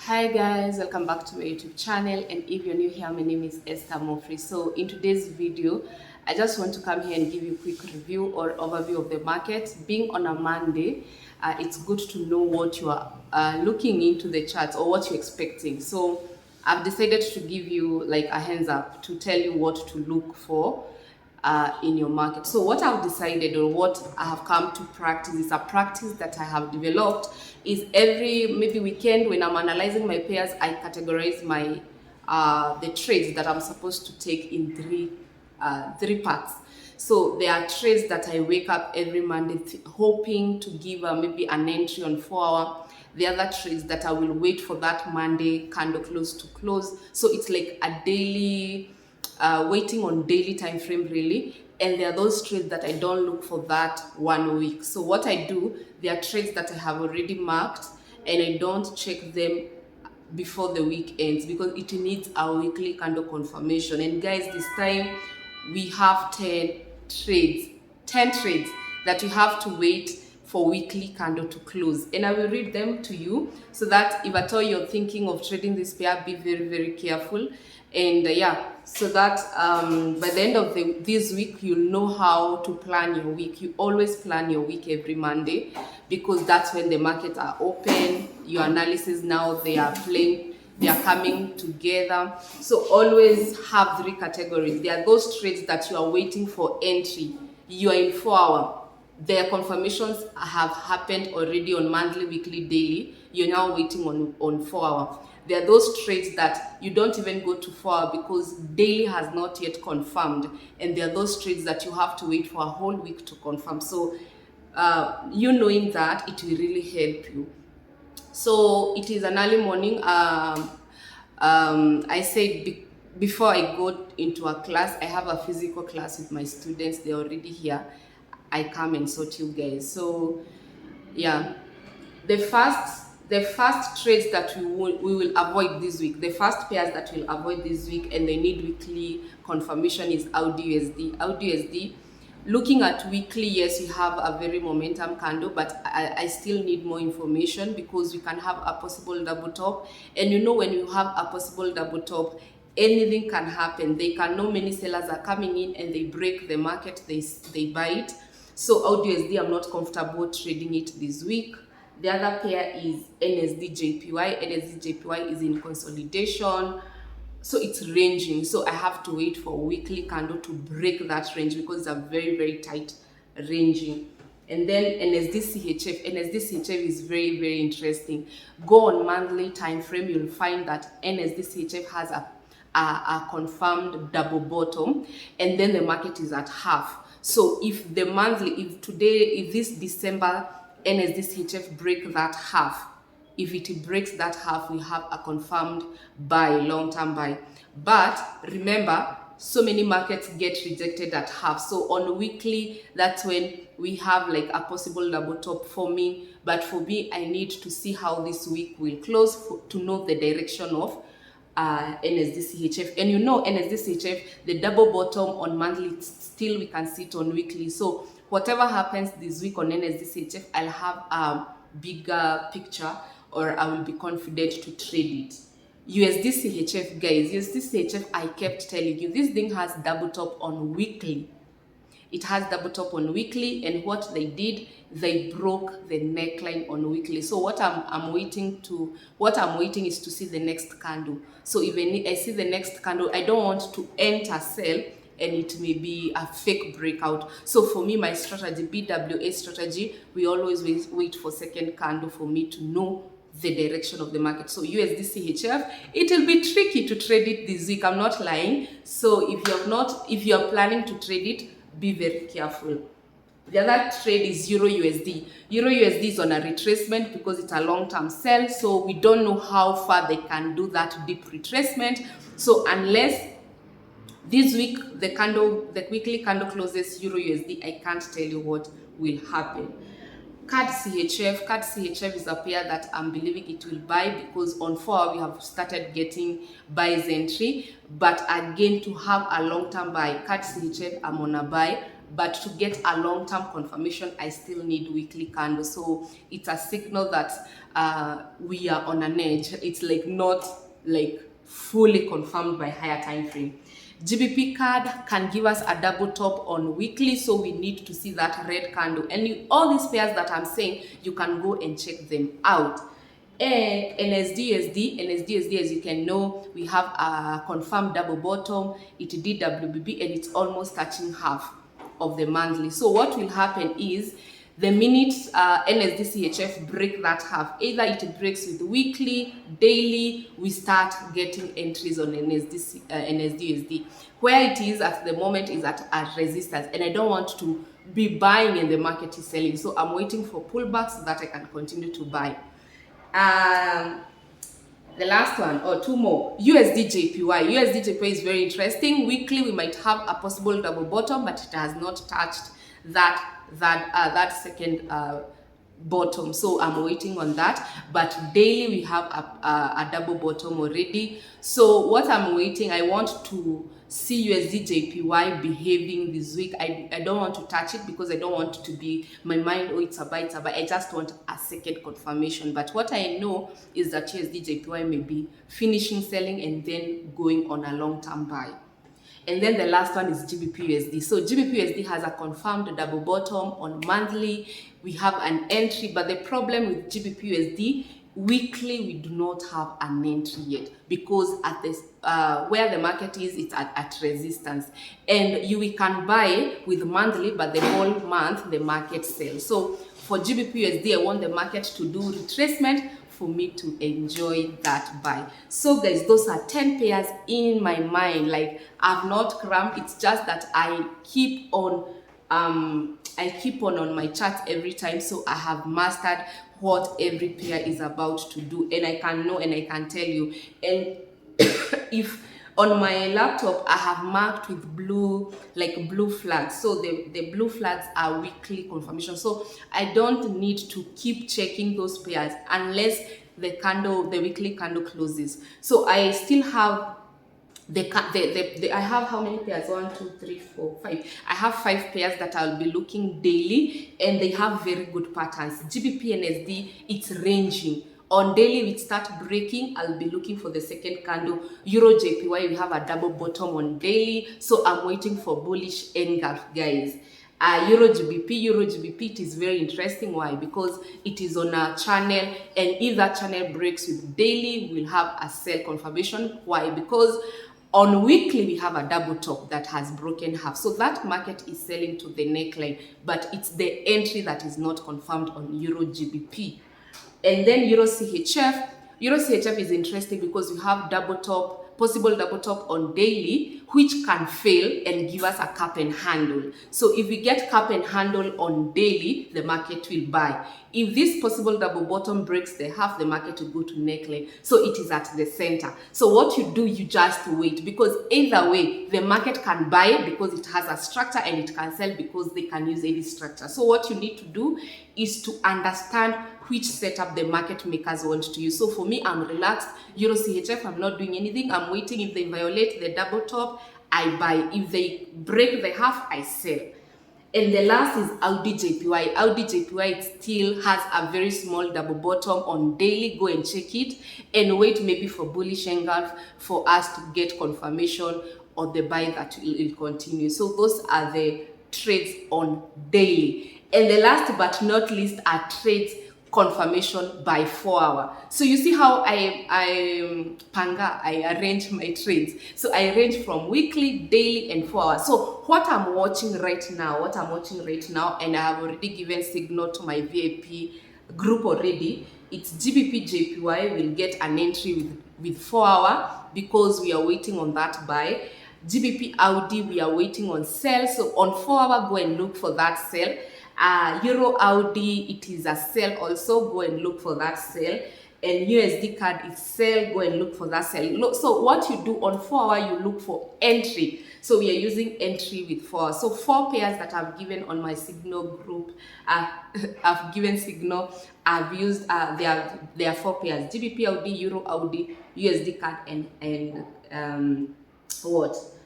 Hi guys, welcome back to my YouTube channel, and if you're new here, my name is Esther Mofrey. So in today's video, I just want to come here and give you a quick review or overview of the market. Being on a Monday, it's good to know what you are looking into the charts or what you're expecting. So I've decided to give you like a hands up to tell you what to look for in your market. So what I've decided or what I have come to practice is a practice that I have developed is every maybe weekend when I'm analyzing my pairs, I categorize my the trades that I'm supposed to take in three parts. So there are trades that I wake up every Monday hoping to give maybe an entry on 4 hour. The other trades that I will wait for that Monday candle close to close. So it's like a daily waiting on daily time frame really. And there are those trades that I don't look for that 1 week. So what I do, there are trades that I have already marked and I don't check them before the week ends because it needs a weekly candle confirmation. And guys, this time we have 10 trades that you have to wait for weekly candle to close, and I will read them to you so that if at all you're thinking of trading this pair, be very careful. And yeah, so that by the end of this week you'll know how to plan your week. You always plan your week every Monday because that's when the markets are open. Your analysis now, they are coming together. So always have three categories. There are those trades that you are waiting for entry. You are in 4 hour. Their confirmations have happened already on monthly, weekly, daily. You're now waiting on 4 hour. There are those trades that you don't even go to 4 hour because daily has not yet confirmed. And there are those trades that you have to wait for a whole week to confirm. So you knowing that, it will really help you. So it is an early morning. I said before I go into a class, I have a physical class with my students. They're already here. I come and sort you guys. So yeah, the first trades that we will avoid this week, the first pairs that we'll avoid this week and they need weekly confirmation is Audi USD. Looking at weekly, yes, we have a very momentum candle, but I still need more information because we can have a possible double top. And you know, when you have a possible double top, anything can happen. They can know many sellers are coming in and they break the market, they buy it. So Audi USD, I'm not comfortable trading it this week. The other pair is USDJPY. USDJPY is in consolidation. So it's ranging. So I have to wait for a weekly candle to break that range because it's a very tight ranging. And then USDCHF is very interesting. Go on monthly time frame, you'll find that USDCHF has a confirmed double bottom, and then the market is at half. So if this December USDCHF break that half, if it breaks that half, we have a confirmed buy, long-term buy. But remember, so many markets get rejected at half. So on weekly, that's when we have like a possible double top for me. But for me, I need to see how this week will close to know the direction of USDCHF. And you know, USDCHF, the double bottom on monthly, still we can see it on weekly. So whatever happens this week on USDCHF, I'll have a bigger picture, or I will be confident to trade it. USDCHF, guys, USDCHF, I kept telling you, this thing has double top on weekly. It has double top on weekly, and what they did, they broke the neckline on weekly. So what I'm waiting is to see the next candle. So even I see the next candle, I don't want to enter sell and it may be a fake breakout. So for me, my strategy, BWA strategy, we always wait for second candle for me to know the direction of the market. So USDCHF, it will be tricky to trade it this week, I'm not lying. So if you're planning to trade it, be very careful. The other trade is Euro USD. Euro USD is on a retracement because it's a long-term sell, so we don't know how far they can do that deep retracement. So unless this week the weekly candle closes Euro USD, I can't tell you what will happen. CAD CHF is a pair that I'm believing it will buy because on 4 hour we have started getting buys entry. But again, to have a long-term buy, CAD CHF, I'm on a buy. but to get a long-term confirmation, I still need weekly candle. So it's a signal that we are on an edge. It's like not like fully confirmed by higher time frame. GBP card can give us a double top on weekly, so we need to see that red candle. And all these pairs that I'm saying, you can go and check them out. And NSDSD, as you can know, we have a confirmed double bottom. It did WBB and it's almost touching half of the monthly. So what will happen is the minute NSDCHF break that half, either it breaks with weekly, daily, we start getting entries on NSDSD. Where it is at the moment is at resistance, and I don't want to be buying and the market is selling. So I'm waiting for pullbacks so that I can continue to buy. The last one, or two more, USDJPY. USDJPY is very interesting. Weekly, we might have a possible double bottom, but it has not touched that second bottom. So I'm waiting on that. But daily, we have a double bottom already. So what I'm waiting, I want to see USDJPY behaving this week. I don't want to touch it because I don't want it to be my mind, oh, it's a buy, it's a buy. I just want a second confirmation. But what I know is that USDJPY may be finishing selling and then going on a long-term buy. And then the last one is GBPUSD. So GBPUSD has a confirmed double bottom on monthly. We have an entry, but the problem with GBPUSD, weekly we do not have an entry yet, because at this where the market is, it's at resistance, and we can buy with monthly, but the whole month the market sells. So for GBPUSD, I want the market to do retracement for me to enjoy that buy. So guys, those are 10 pairs in my mind. Like, I've not cramped, it's just that I keep on on my chart every time, so I have mastered what every pair is about to do, and I can know and I can tell you. And if on my laptop I have marked with blue flags, so the blue flags are weekly confirmation, so I don't need to keep checking those pairs unless the weekly candle closes. So I still have I have how many pairs? 1, 2, 3, 4, 5. I have 5 pairs that I'll be looking daily, and they have very good patterns. GBP and SD, it's ranging. On daily, we start breaking, I'll be looking for the second candle. Euro JPY, we have a double bottom on daily, so I'm waiting for bullish engulf, guys. Euro GBP, it is very interesting. Why? Because it is on a channel, and if that channel breaks with daily, we'll have a sell confirmation. Why? Because on weekly, we have a double top that has broken half. So that market is selling to the neckline, but it's the entry that is not confirmed on Euro GBP. And then Euro CHF. Euro CHF is interesting because you have double top, possible double top on daily, which can fail and give us a cup and handle. So if we get cup and handle on daily, the market will buy. If this possible double bottom breaks the half, the market will go to neckline. So it is at the center. So what you do, you just wait, because either way, the market can buy because it has a structure, and it can sell because they can use any structure. So what you need to do is to understand which setup the market makers want to use. So for me, I'm relaxed. Euro CHF, I'm not doing anything. I'm waiting. If they violate the double top, I buy. If they break the half, I sell. And the last is USDJPY. USDJPY, it still has a very small double bottom on daily. Go and check it and wait maybe for bullish engulf for us to get confirmation of the buy that will continue. So those are the trades on daily. And the last but not least are trades confirmation by 4 hour. So you see how I arrange my trades. So I range from weekly, daily, and 4 hours. So what I'm watching right now, and I have already given signal to my VIP group already, it's GBPJPY will get an entry with 4 hour because we are waiting on that buy. GBP Audi, we are waiting on sell. So on 4 hour, go and look for that sell. Euro Audi, it is a sell also. Go and look for that sell. And USD card is sell. Go and look for that sell. So what you do on 4 hour, you look for entry. So we are using entry with 4 hours. So 4 pairs that I've given on my signal group, I've given signal. I've used there are 4 pairs: GBP Audi, Euro Audi, USD card, and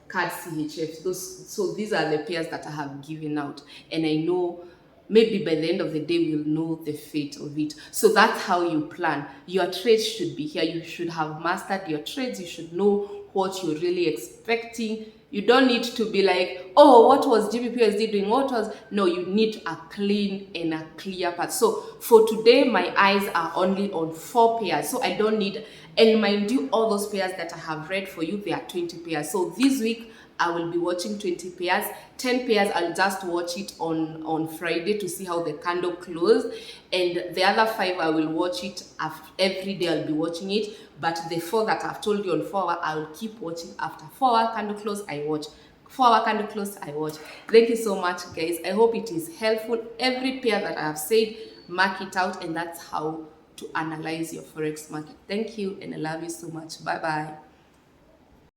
card CHF. So these are the pairs that I have given out, and I know maybe by the end of the day we'll know the fate of it. So that's how you plan. Your trades should be here. You should have mastered your trades. You should know what you're really expecting. You don't need to be like, oh, what was GBPUSD doing? What was... No, you need a clean and a clear path. So for today, my eyes are only on 4 pairs. So I don't need... And mind you, all those pairs that I have read for you, they are 20 pairs. So this week, I will be watching 20 pairs. 10 pairs, I'll just watch it on Friday to see how the candle closed. And the other 5, I will watch it every day. I'll be watching it. But the 4 that I've told you on 4 hour, I'll keep watching. After 4 hour candle close, I watch. 4 hour candle close, I watch. Thank you so much, guys. I hope it is helpful. Every pair that I have said, mark it out, and that's how to analyze your Forex market. Thank you, and I love you so much. Bye-bye.